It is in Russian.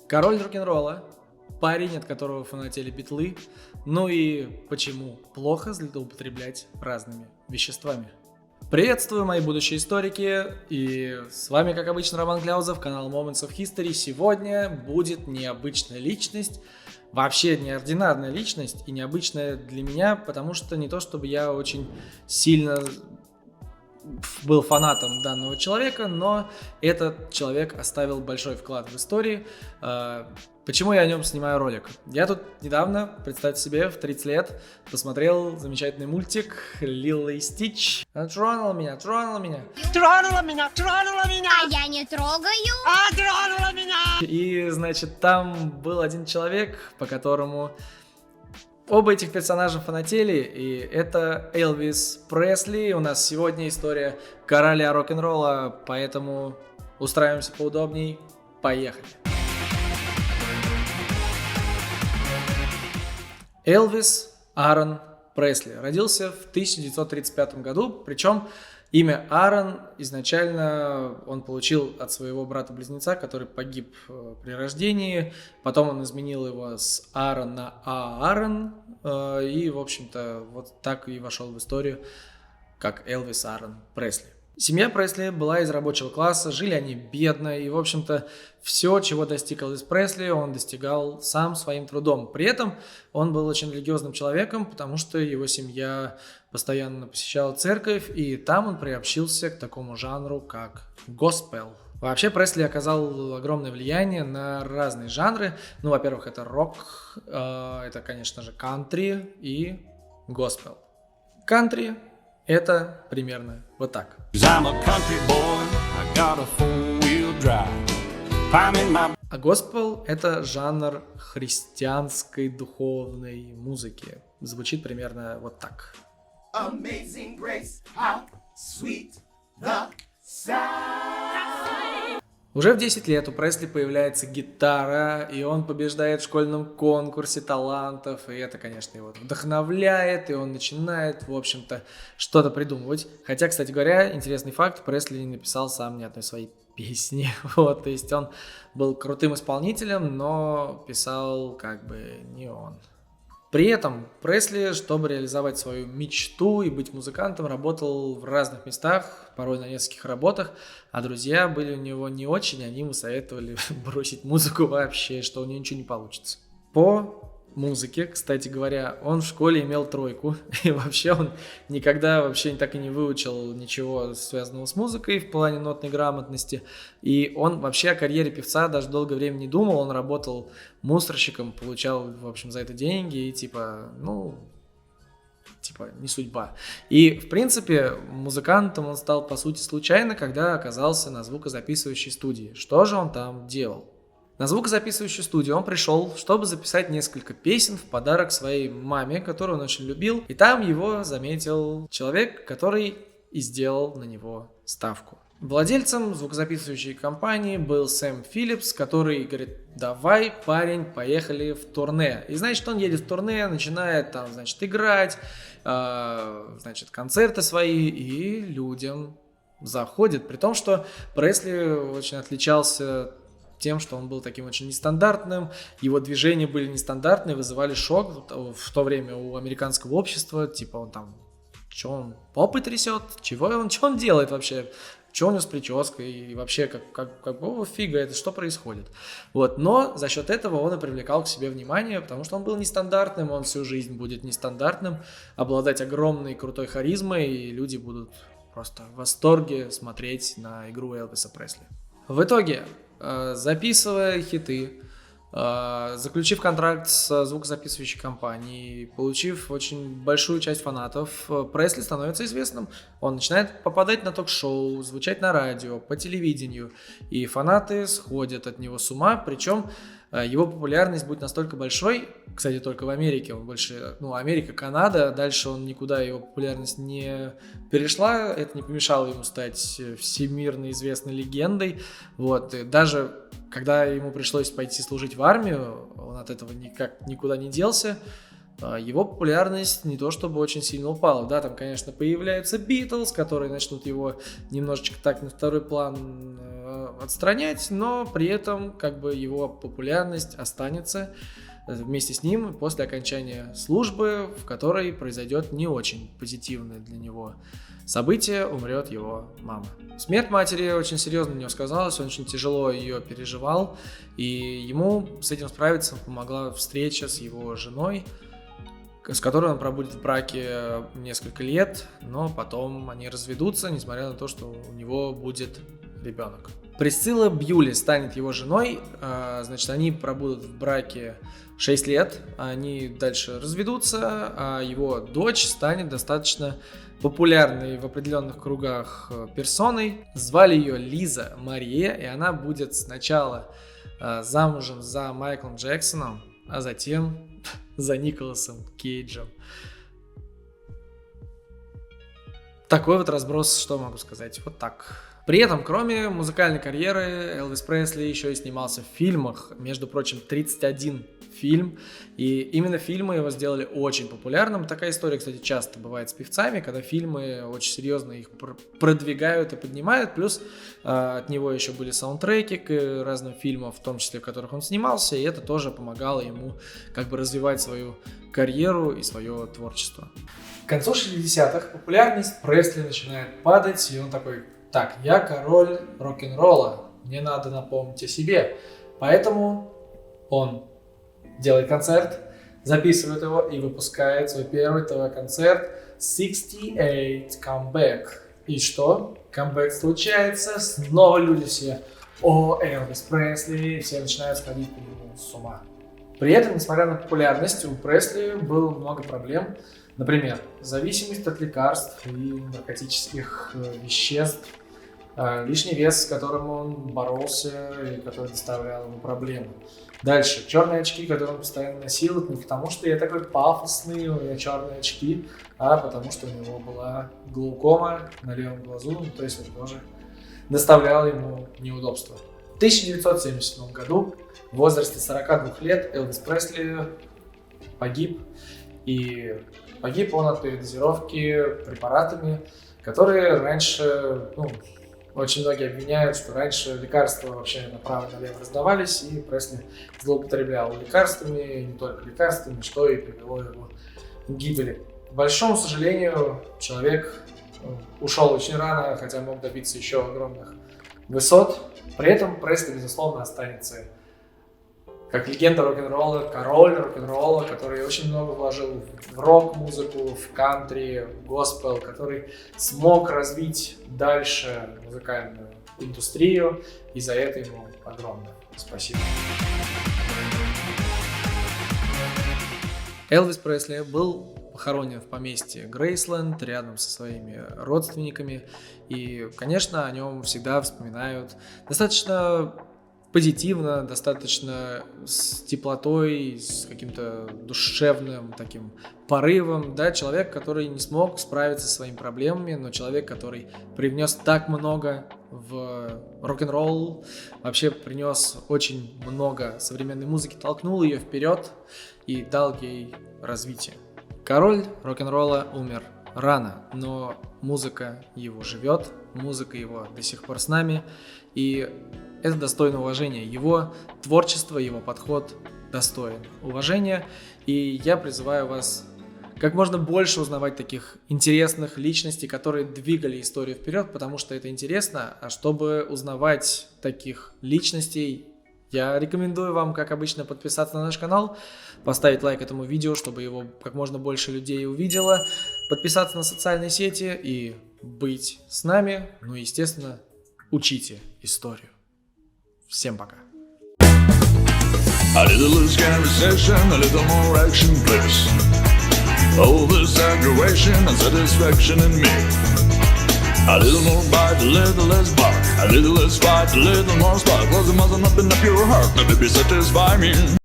Король рок-н-ролла, парень, от которого фанатели битлы, ну и почему плохо злоупотреблять разными веществами. Приветствую, мои будущие историки, и с вами, как обычно, Роман Кляузов, канал Moments of History. Сегодня будет необычная личность, вообще неординарная личность и необычная для меня, потому что не то чтобы я очень сильно был фанатом данного человека, но этот человек оставил большой вклад в историю. Почему я о нем снимаю ролик? Я тут недавно, представьте себе, в 30 лет посмотрел замечательный мультик «Лило и Стич». Тронула меня. Тронула меня! А я не трогаю! Тронула меня! И, значит, там был один человек, по которому оба этих персонажа фанатели, и это Элвис Пресли. У нас сегодня история короля рок-н-ролла, поэтому устраиваемся поудобней. Поехали! Элвис Аарон Пресли родился в 1935 году, причем имя Аарон изначально он получил от своего брата-близнеца, который погиб при рождении, потом он изменил его с Аарон на Аарон, и, в общем-то, вот так и вошел в историю как Элвис Аарон Пресли. Семья Пресли была из рабочего класса, жили они бедно, и, в общем-то, все, чего достиг Элвис Пресли, он достигал сам своим трудом. При этом он был очень религиозным человеком, потому что его семья постоянно посещала церковь, и там он приобщился к такому жанру, как госпел. Вообще, Пресли оказал огромное влияние на разные жанры. Ну, во-первых, это рок, это, конечно же, кантри и госпел. Кантри — это примерно вот так. А госпел — это жанр христианской духовной музыки. Звучит примерно вот так. Amazing grace, how sweet the sound. Уже в 10 лет у Пресли появляется гитара, и он побеждает в школьном конкурсе талантов, и это, конечно, его вдохновляет, и он начинает, в общем-то, что-то придумывать. Хотя, кстати говоря, интересный факт, Пресли не написал сам ни одной своей песни, вот, то есть он был крутым исполнителем, но писал как бы не он. При этом Пресли, чтобы реализовать свою мечту и быть музыкантом, работал в разных местах, порой на нескольких работах, а друзья были у него не очень, они ему советовали бросить музыку вообще, что у него ничего не получится. По музыке, кстати говоря, он в школе имел 3, и вообще он никогда вообще так и не выучил ничего связанного с музыкой в плане нотной грамотности, и он вообще о карьере певца даже долгое время не думал, он работал мусорщиком, получал, в общем, за это деньги, и не судьба. И, в принципе, музыкантом он стал, по сути, случайно, когда оказался на звукозаписывающей студии. Что же он там делал? На звукозаписывающую студию он пришел, чтобы записать несколько песен в подарок своей маме, которую он очень любил. И там его заметил человек, который и сделал на него ставку. Владельцем звукозаписывающей компании был Сэм Филлипс, который говорит: давай, парень, поехали в турне. И, значит, он едет в турне, начинает там, значит, играть, концерты свои, и людям заходит. При том, что Пресли очень отличался тем, что он был таким очень нестандартным, его движения были нестандартные, вызывали шок в то время у американского общества, типа он там, что он попой трясет, что он делает вообще, что у него с прической, и вообще какого фига это, что происходит. Вот. Но за счет этого он и привлекал к себе внимание, потому что он был нестандартным, он всю жизнь будет нестандартным, обладать огромной крутой харизмой, и люди будут просто в восторге смотреть на игру Элвиса Пресли. В итоге, записывая хиты, заключив контракт с звукозаписывающей компанией, получив очень большую часть фанатов, Пресли становится известным. Он начинает попадать на ток-шоу, звучать на радио, по телевидению, и фанаты сходят от него с ума, причем его популярность будет настолько большой, кстати, только в Америке, он больше, Америка, Канада, дальше он никуда, его популярность не перешла, это не помешало ему стать всемирно известной легендой, вот, и даже когда ему пришлось пойти служить в армию, он от этого никуда не делся, его популярность не то чтобы очень сильно упала. Да, там, конечно, появляются Битлз, которые начнут его немножечко так на второй план нужно отстранять, но при этом как бы его популярность останется вместе с ним после окончания службы, в которой произойдет не очень позитивное для него событие, умрет его мама. Смерть матери очень серьезно на него сказалась, он очень тяжело ее переживал, и ему с этим справиться помогла встреча с его женой, с которой он пробудет в браке несколько лет, но потом они разведутся, несмотря на то, что у него будет ребенок. Присцилла Бьюли станет его женой, значит, они пробудут в браке 6 лет, они дальше разведутся, а его дочь станет достаточно популярной в определенных кругах персоной. Звали ее Лиза Мария, и она будет сначала замужем за Майклом Джексоном, а затем за Николасом Кейджем. Такой вот разброс, что могу сказать, вот так. При этом, кроме музыкальной карьеры, Элвис Пресли еще и снимался в фильмах, между прочим, 31 фильм, и именно фильмы его сделали очень популярным. Такая история, кстати, часто бывает с певцами, когда фильмы очень серьезно их продвигают и поднимают, плюс от него еще были саундтреки к разным фильмам, в том числе в которых он снимался, и это тоже помогало ему как бы развивать свою карьеру и свое творчество. К концу 60-х популярность Пресли начинает падать, и он такой: так, я король рок-н-ролла, мне надо напомнить о себе. Поэтому он делает концерт, записывает его и выпускает свой первый ТВ-концерт 68 Comeback. И что? Камбэк случается, снова люди все: о, Элвис Пресли, все начинают сходить по нему с ума. При этом, несмотря на популярность, у Пресли было много проблем. Например, зависимость от лекарств и наркотических веществ, лишний вес, с которым он боролся и который доставлял ему проблемы. Дальше, черные очки, которые он постоянно носил, это не потому, что я такой пафосный, у меня черные очки, а потому что у него была глаукома на левом глазу, то есть это тоже доставляло ему неудобства. В 1977 году, в возрасте 42 лет, Элвис Пресли погиб, и погиб он от передозировки препаратами, которые раньше, очень многие обвиняют, что раньше лекарства вообще направо и налево раздавались, и Пресли злоупотреблял лекарствами, не только лекарствами, что и привело его к гибели. К большому сожалению, человек ушел очень рано, хотя мог добиться еще огромных высот. При этом Пресли, безусловно, останется как легенда рок-н-ролла, король рок-н-ролла, который очень много вложил в рок-музыку, в кантри, в госпел, который смог развить дальше музыкальную индустрию, и за это ему огромное спасибо. Элвис Пресли был похоронен в поместье Грейсленд рядом со своими родственниками, и, конечно, о нем всегда вспоминают достаточно позитивно, достаточно с теплотой, с каким-то душевным таким порывом, да, человек, который не смог справиться со своими проблемами, но человек, который привнес так много в рок-н-ролл, вообще принес очень много современной музыки, толкнул ее вперед и дал ей развитие. Король рок-н-ролла умер рано, но музыка его живет, музыка его до сих пор с нами, и это достойно уважения. Его творчество, его подход достоин уважения. И я призываю вас как можно больше узнавать таких интересных личностей, которые двигали историю вперед, потому что это интересно. А чтобы узнавать таких личностей, я рекомендую вам, как обычно, подписаться на наш канал, поставить лайк этому видео, чтобы его как можно больше людей увидело, подписаться на социальные сети и быть с нами. Ну и, естественно, учите историю. Всем пока. A little less conversation, a little more action, please. All this aggravation and satisfaction in me. A little more bite, a little less bark. A little less fight, a little more spark. Close the mouth and open up your heart. Now baby, satisfy me.